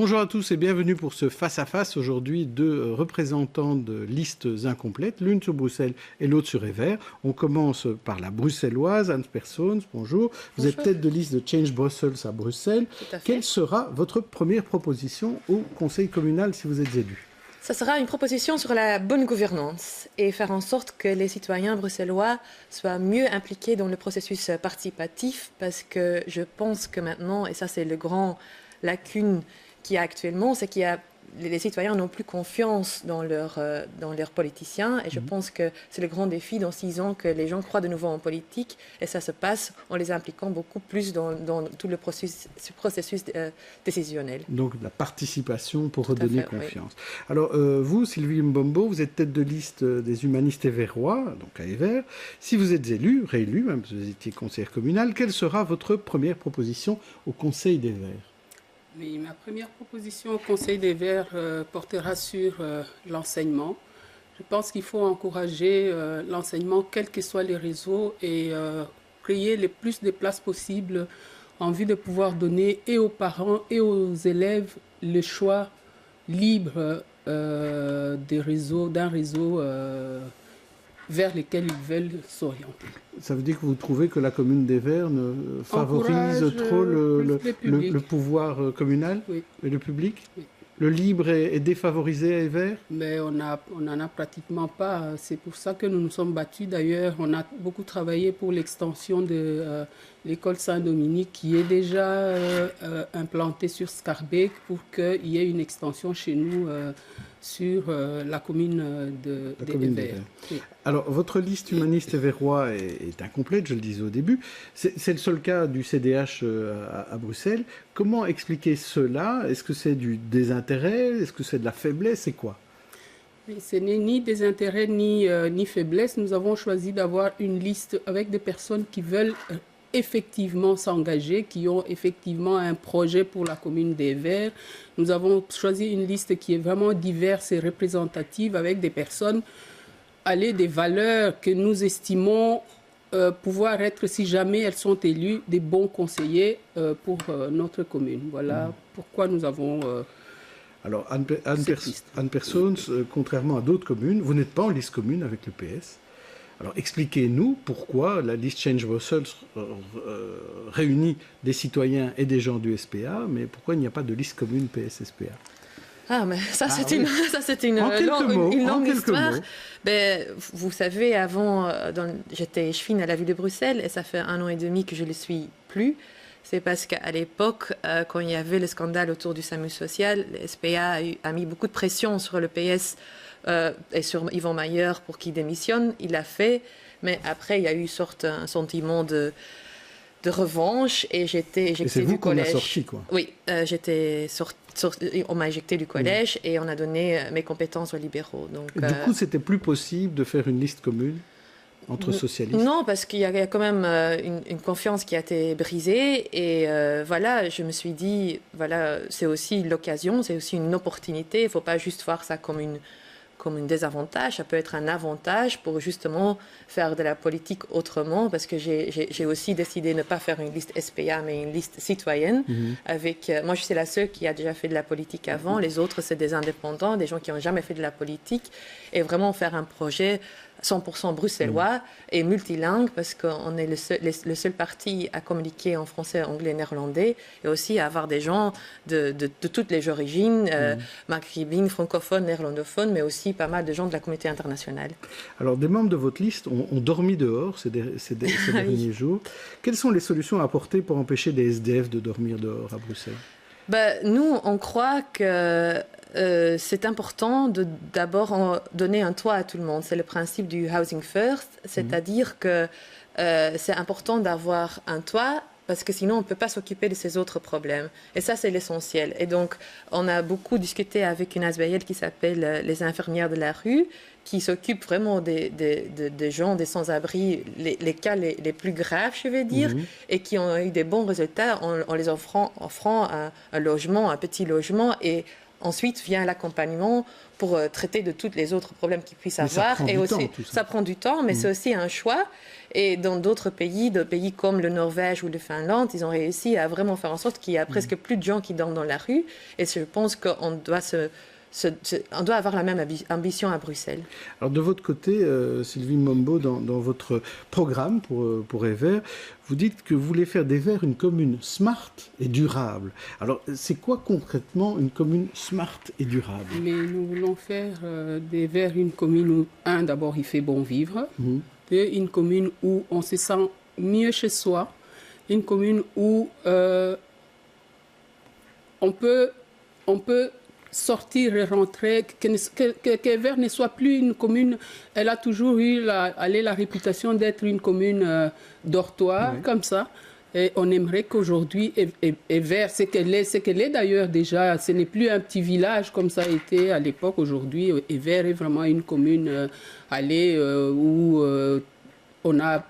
Bonjour à tous et bienvenue pour ce face-à-face. Aujourd'hui, deux représentants de listes incomplètes, l'une sur Bruxelles et l'autre sur Evere. On commence par la bruxelloise, Anne Persons. Bonjour. Vous êtes tête de liste de Change Brussels à Bruxelles. Quelle sera votre première proposition au conseil communal si vous êtes élu? Ça sera une proposition sur la bonne gouvernance et faire en sorte que les citoyens bruxellois soient mieux impliqués dans le processus participatif, parce que je pense que maintenant, et ça c'est le grand lacune qu'il y a actuellement, c'est qu'il y a les citoyens n'ont plus confiance dans leurs politiciens, et je pense que c'est le grand défi dans 6 ans que les gens croient de nouveau en politique, et ça se passe en les impliquant beaucoup plus dans tout le processus décisionnel. Donc la participation pour redonner confiance. Oui. Alors vous, Sylvie Mbombo, vous êtes tête de liste des humanistes éverois, donc à Evere. Si vous êtes élu, réélu, même si vous étiez conseillère communale, quelle sera votre première proposition au conseil d'Evere? Oui, ma première proposition au Conseil des Verts portera sur l'enseignement. Je pense qu'il faut encourager l'enseignement, quels que soient les réseaux, et créer le plus de places possibles en vue de pouvoir donner et aux parents et aux élèves le choix libre d'un réseau vers lesquels ils veulent s'orienter. Ça veut dire que vous trouvez que la commune d'Evere favorise trop le pouvoir communal, oui, et le public? Oui. Le libre est défavorisé à Evere? Mais on n'en a pratiquement pas. C'est pour ça que nous nous sommes battus. D'ailleurs, on a beaucoup travaillé pour l'extension de l'école Saint-Dominique, qui est déjà implantée sur Scarbeck, pour qu'il y ait une extension chez nous sur la commune d'Evere. Oui. Alors, votre liste humaniste éverois est incomplète, je le disais au début. C'est le seul cas du CDH à Bruxelles. Comment expliquer cela? Est-ce que c'est du désintérêt? Est-ce que c'est de la faiblesse? C'est quoi? Ce n'est ni désintérêt ni faiblesse. Nous avons choisi d'avoir une liste avec des personnes qui veulent effectivement s'engager, qui ont effectivement un projet pour la commune d'Evere. Nous avons choisi une liste qui est vraiment diverse et représentative, avec des personnes des valeurs que nous estimons pouvoir être, si jamais elles sont élues, des bons conseillers pour notre commune. Voilà pourquoi nous avons Alors, Anne Persons, contrairement à d'autres communes, vous n'êtes pas en liste commune avec le PS. Alors, expliquez-nous pourquoi la liste Change Brussels réunit des citoyens et des gens du SPA, mais pourquoi il n'y a pas de liste commune PS-SPA? Ah, mais ça, c'est une longue histoire. Ben, vous savez, avant, j'étais échevine à la ville de Bruxelles, et ça fait 1 an et demi que je ne le suis plus. C'est parce qu'à l'époque, quand il y avait le scandale autour du SAMU social, le SPA a mis beaucoup de pression sur le PS et sur Yvan Mayer pour qu'il démissionne. Il l'a fait, mais après, il y a eu un sentiment de revanche, et j'étais éjectée du collège. C'est vous qu'on a sorti, quoi. Oui, on m'a éjectée du collège, et on a donné mes compétences aux libéraux. Donc, du coup, c'était plus possible de faire une liste commune entre socialistes? Non, parce qu'il y a quand même une confiance qui a été brisée, et voilà, je me suis dit, voilà, c'est aussi l'occasion, c'est aussi une opportunité. Il ne faut pas juste voir ça comme un désavantage, ça peut être un avantage pour justement faire de la politique autrement, parce que j'ai aussi décidé de ne pas faire une liste SPA, mais une liste citoyenne. Moi, je suis la seule qui a déjà fait de la politique avant. Les autres, c'est des indépendants, des gens qui n'ont jamais fait de la politique, et vraiment faire un projet 100% bruxellois et multilingue, parce qu'on est le seul parti à communiquer en français, anglais, néerlandais, et aussi à avoir des gens de toutes les origines, maghrébines, francophones, néerlandophones, mais aussi pas mal de gens de la communauté internationale. Alors, des membres de votre liste ont dormi dehors ces derniers jours. Quelles sont les solutions à apporter pour empêcher des SDF de dormir dehors à Bruxelles? Nous, on croit que c'est important de d'abord donner un toit à tout le monde. C'est le principe du housing first, c'est-à-dire que c'est important d'avoir un toit, parce que sinon on ne peut pas s'occuper de ces autres problèmes. Et ça, c'est l'essentiel. Et donc, on a beaucoup discuté avec une ASBL qui s'appelle les infirmières de la rue, qui s'occupe vraiment des gens, des sans-abri, les cas les plus graves, je vais dire, et qui ont eu des bons résultats en les offrant un logement, un petit logement, et ensuite vient l'accompagnement pour traiter de tous les autres problèmes qu'ils puissent avoir. Et aussi, ça prend du temps, mais c'est aussi un choix. Et dans d'autres pays comme le Norvège ou le Finlande, ils ont réussi à vraiment faire en sorte qu'il y a presque plus de gens qui dorment dans la rue. Et je pense qu'on doit on doit avoir la même ambition à Bruxelles. Alors de votre côté, Sylvie Mombo, dans votre programme pour EVER, vous dites que vous voulez faire d'EVER une commune smart et durable. Alors c'est quoi concrètement une commune smart et durable? Mais nous voulons faire d'EVER une commune où, d'abord il fait bon vivre, deux, une commune où on se sent mieux chez soi, une commune où on peut sortir et rentrer, qu'EVER ne soit plus une commune. Elle a toujours eu la réputation d'être une commune dortoir, comme ça. Et on aimerait qu'aujourd'hui, EVER, c'est qu'elle est d'ailleurs déjà, ce n'est plus un petit village comme ça a été à l'époque. Aujourd'hui, EVER est vraiment une commune où on a...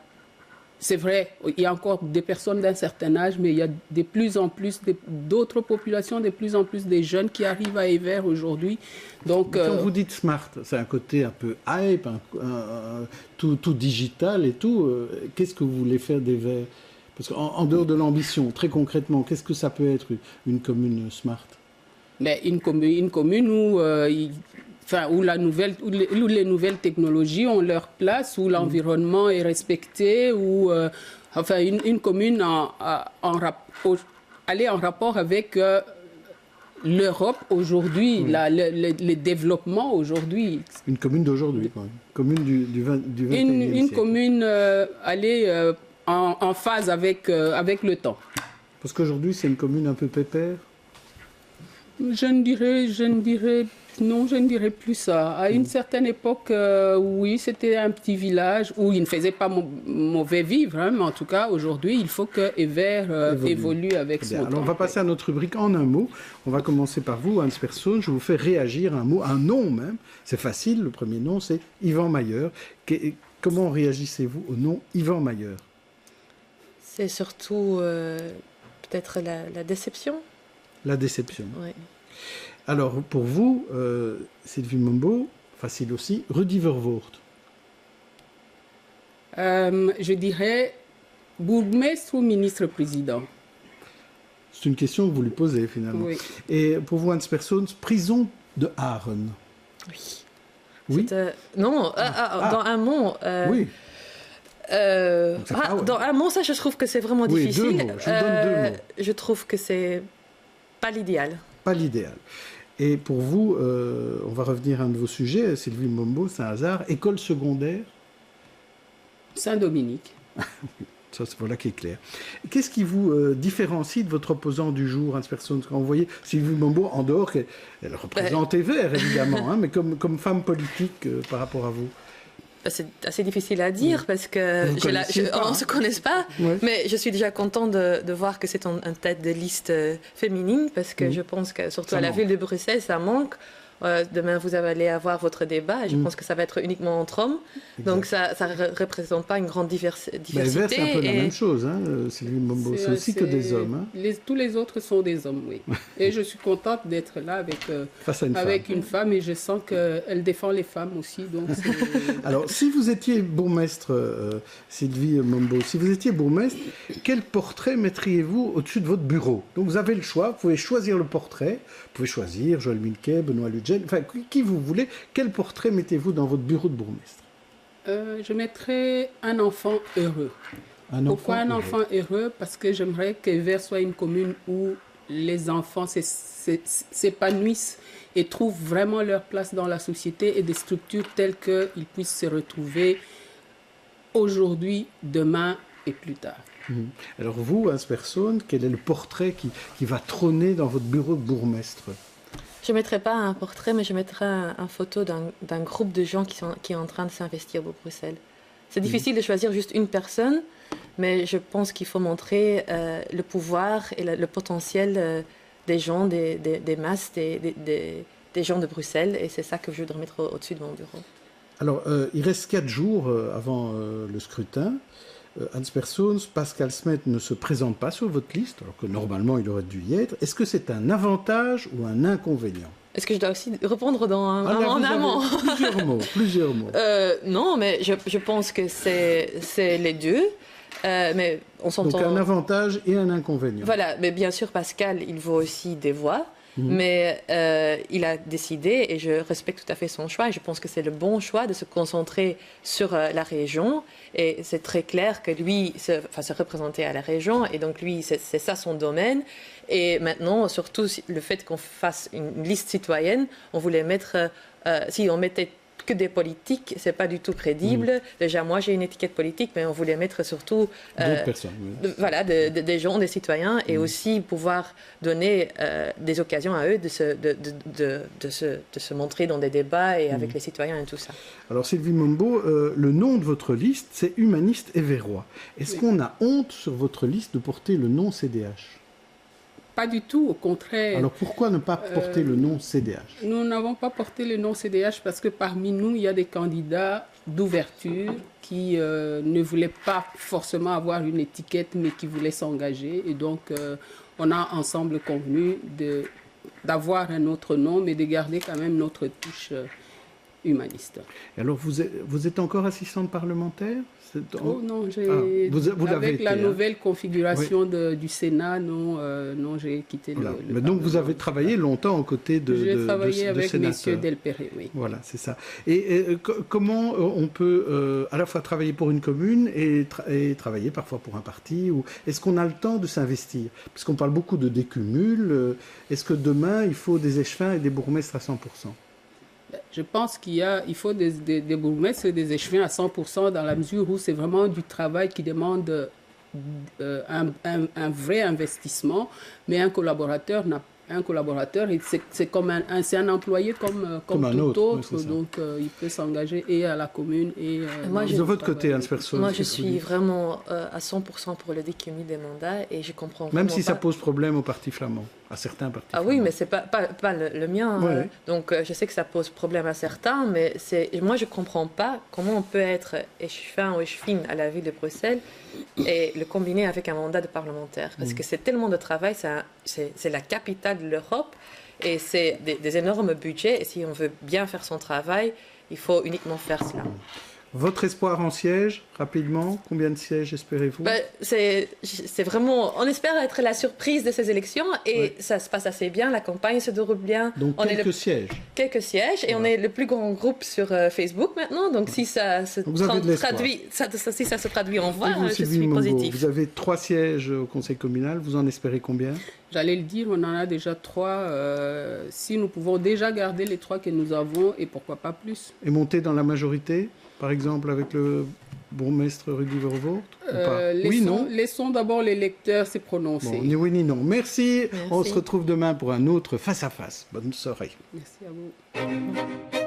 C'est vrai, il y a encore des personnes d'un certain âge, mais il y a de plus en plus d'autres populations, de plus en plus des jeunes qui arrivent à EVER aujourd'hui. Donc, quand vous dites smart, c'est un côté un peu hype, tout digital et tout. Qu'est-ce que vous voulez faire d'EVER? Parce qu'en dehors de l'ambition, très concrètement, qu'est-ce que ça peut être une commune smart? Mais une commune où... où les nouvelles technologies ont leur place, où l'environnement est respecté, où une commune aller en rapport avec l'Europe aujourd'hui, le développement aujourd'hui. Une commune d'aujourd'hui, quoi. Une commune du 21e siècle. Une commune aller en phase avec le temps. Parce qu'aujourd'hui, c'est une commune un peu pépère? Je ne dirais non, je ne dirais plus ça. À une certaine époque, oui, c'était un petit village où il ne faisait pas mauvais vivre, mais en tout cas, aujourd'hui, il faut que EVER évolue avec son temps. Alors, on va passer à notre rubrique en un mot. On va commencer par vous, Hans Persson. Je vous fais réagir un mot, un nom même. C'est facile, le premier nom, c'est Yvan Mayer. Comment réagissez-vous au nom Yvan Mayer? C'est surtout peut-être la déception. La déception. Oui. Alors, pour vous, Sylvie Mombo, facile aussi, Rudy Verwoerd. Je dirais bourgmestre ou ministre-président. C'est une question que vous lui posez, finalement. Oui. Et pour vous, Hans Persson, prison de Aren. Oui. Oui. Non, dans un mot... oui. Dans un mot, ça, je trouve que c'est vraiment difficile. 2 mots. Je vous donne 2 mots. Je trouve que c'est pas l'idéal. Pas l'idéal. Et pour vous, on va revenir à un de vos sujets, Sylvie Mombo, c'est un hasard, école secondaire Saint-Dominique. Ça, c'est voilà qui est clair. Qu'est-ce qui vous différencie de votre opposant du jour, Hans Persson? Quand vous voyez Sylvie Mombo, en dehors, elle représente EVER, évidemment, mais comme femme politique par rapport à vous. C'est assez difficile à dire parce que on ne se connaît pas, mais je suis déjà contente de voir que c'est en tête de liste féminine parce que je pense que surtout à la ville de Bruxelles, ça manque. Demain, vous allez avoir votre débat et je pense que ça va être uniquement entre hommes. Exact. Donc, ça ne représente pas une grande diversité. EVER, c'est un peu la même chose, Sylvie Mombo. C'est aussi que des hommes. Tous les autres sont des hommes, oui. Et je suis contente d'être là avec une femme et je sens qu'elle défend les femmes aussi. Donc alors, si vous étiez bourgmestre, Sylvie Mombo, si vous étiez bourgmestre, quel portrait mettriez-vous au-dessus de votre bureau? Donc, vous avez le choix, vous pouvez choisir le portrait, vous pouvez choisir Joël Milquet, Benoît Ludgen, enfin, qui vous voulez. Quel portrait mettez-vous dans votre bureau de bourgmestre? Je mettrais un enfant heureux. Pourquoi un enfant heureux? Parce que j'aimerais qu'EVER soit une commune où les enfants s'épanouissent et trouvent vraiment leur place dans la société et des structures telles qu'ils puissent se retrouver aujourd'hui, demain et plus tard. Alors vous, Hans Persson, quel est le portrait qui va trôner dans votre bureau de bourgmestre? Je ne mettrai pas un portrait, mais je mettrai une photo d'un groupe de gens qui est en train de s'investir pour Bruxelles. C'est difficile de choisir juste une personne, mais je pense qu'il faut montrer le pouvoir et le potentiel des gens, des masses, des gens de Bruxelles, et c'est ça que je voudrais mettre au-dessus de mon bureau. Alors, il reste 4 jours avant le scrutin. Hans Persons, Pascal Smet ne se présente pas sur votre liste, alors que normalement il aurait dû y être. Est-ce que c'est un avantage ou un inconvénient? Est-ce que je dois aussi répondre en amont? Plusieurs mots. Non, mais je pense que c'est les deux. Mais on s'entend. Donc un avantage et un inconvénient. Voilà, mais bien sûr, Pascal, il vaut aussi des voix. Mais il a décidé, et je respecte tout à fait son choix, et je pense que c'est le bon choix de se concentrer sur la région. Et c'est très clair que lui, se représenter à la région, et donc lui, c'est ça son domaine. Et maintenant, surtout, le fait qu'on fasse une liste citoyenne, on voulait mettre, si on mettait que des politiques, c'est pas du tout crédible. Déjà, moi, j'ai une étiquette politique, mais on voulait mettre surtout d'autres personnes, voilà, des gens, des citoyens, et aussi pouvoir donner des occasions à eux de se montrer dans des débats et avec les citoyens et tout ça. Alors, Sylvie Mombo, le nom de votre liste, c'est Humaniste et Verrois. Est-ce qu'on a honte sur votre liste de porter le nom CDH? Pas du tout, au contraire. Alors pourquoi ne pas porter le nom CDH? Nous n'avons pas porté le nom CDH parce que parmi nous, il y a des candidats d'ouverture qui ne voulaient pas forcément avoir une étiquette, mais qui voulaient s'engager. Et donc, on a ensemble convenu d'avoir un autre nom, mais de garder quand même notre touche humaniste. Et alors, vous êtes encore assistante parlementaire? Oh non, vous avec été, la nouvelle configuration du Sénat, non, j'ai quitté le Mais donc vous avez travaillé longtemps aux côtés de sénateurs. J'ai travaillé avec M. Delperré, oui. Voilà, c'est ça. Et comment on peut à la fois travailler pour une commune et travailler parfois pour un parti, ou est-ce qu'on a le temps de s'investir? Puisqu'on parle beaucoup de décumul, est-ce que demain il faut des échevins et des bourgmestres à 100%? Je pense qu'il faut des bourgmestres et des échevins à 100% dans la mesure où c'est vraiment du travail qui demande un vrai investissement, mais un collaborateur, c'est comme un employé comme tout autre, donc il peut s'engager et à la commune et de votre côté, Hans Persons. Moi, je suis vraiment à 100% pour le décumul des mandats et je comprends. Même si ça pose problème aux partis flamands, à certains partis. Ah oui, mais c'est pas le mien. Ouais. Donc je sais que ça pose problème à certains, mais moi je comprends pas comment on peut être échevin ou échevine à la ville de Bruxelles et le combiner avec un mandat de parlementaire, parce que c'est tellement de travail, c'est la capitale de l'Europe et c'est des énormes budgets, et si on veut bien faire son travail, il faut uniquement faire cela. Votre espoir en siège, rapidement, combien de sièges espérez-vous? C'est vraiment, on espère être la surprise de ces élections et ça se passe assez bien, la campagne se déroule bien. Donc quelques sièges. Quelques sièges, et on est le plus grand groupe sur Facebook maintenant, donc si ça se traduit en voix, je suis positif. Vous avez 3 sièges au conseil communal, vous en espérez combien? J'allais le dire, on en a déjà 3. Si nous pouvons déjà garder les 3 que nous avons, et pourquoi pas plus. Et monter dans la majorité, par exemple avec le bourgmestre Rudy Vervoort Laissons d'abord les lecteurs se prononcer. Bon, ni oui ni non. Merci. On se retrouve demain pour un autre face-à-face. Bonne soirée. Merci à vous.